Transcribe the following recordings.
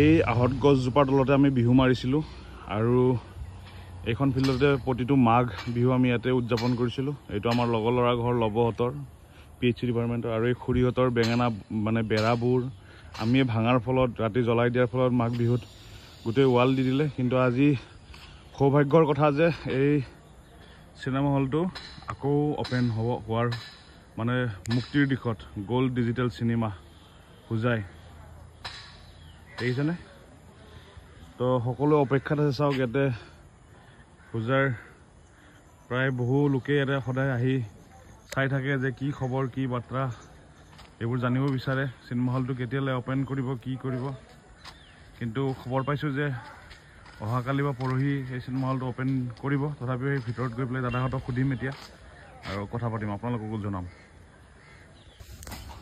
এই আহত গছজোপাৰ তলতে আমি বিহু মাৰিছিলোঁ আৰু এইখন ফিল্ডতে প্ৰতিটো মাঘ বিহু আমি ইয়াতে উদযাপন কৰিছিলোঁ। এইটো আমাৰ লগৰ ল'ৰা ঘৰ লৱহঁতৰ PHC ডিপাৰ্টমেণ্টৰ আৰু এই খুৰীহঁতৰ বেঙেনা মানে বেৰাবোৰ আমি ভাঙাৰ ফলত ৰাতি জ্বলাই দিয়াৰ ফলত মাঘ বিহুত গোটেই ৱাল দি দিলে। কিন্তু আজি সৌভাগ্যৰ কথা যে এই চিনেমা হলটো আকৌ অপেন হোৱাৰ মানে মুক্তিৰ দিশত গ'ল্ড ডিজিটেল চিনেমা পূজাই দেখিছেনে? তো সকলো অপেক্ষাত আছে। চাওক ইয়াতে পূজাৰ প্ৰায় বহু লোকে ইয়াতে সদায় আহি চাই থাকে যে কি খবৰ কি বাৰ্তা এইবোৰ জানিব বিচাৰে। চিনেমা হলটো কেতিয়ালৈ অপেন কৰিব কি কৰিব, কিন্তু খবৰ পাইছোঁ যে অহাকালি বা পৰহি এই চিনেমা হলটো অপেন কৰিব। তথাপিও সেই ভিতৰত গৈ পেলাই দাদাহঁতক সুধিম এতিয়া আৰু কথা পাতিম, আপোনালোককো জনাম।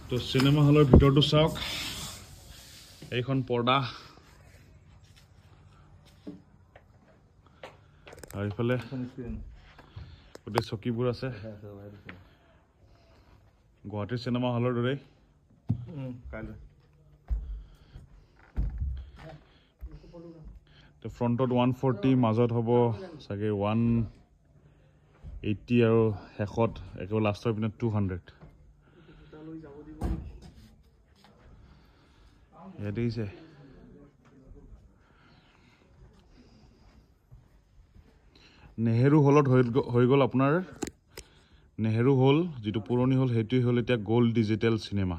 তো চিনেমা হলৰ ভিতৰটো চাওক, এইখন পৰ্দা আৰু এইফালে গোটেই চকীবোৰ আছে গুৱাহাটীৰ চিনেমা হলৰ দৰেই। ফ্ৰণ্টত 140, মাজত হ'ব চাগে 180 আৰু শেষত একেবাৰে লাষ্টৰ পিনে 200। ইয়াত দেখিছে নেহেৰু হলত হৈ গ'ল আপোনাৰ নেহেৰু হল, যিটো পুৰণি হল সেইটোৱে হ'ল এতিয়া গ'ল্ড ডিজিটেল চিনেমা।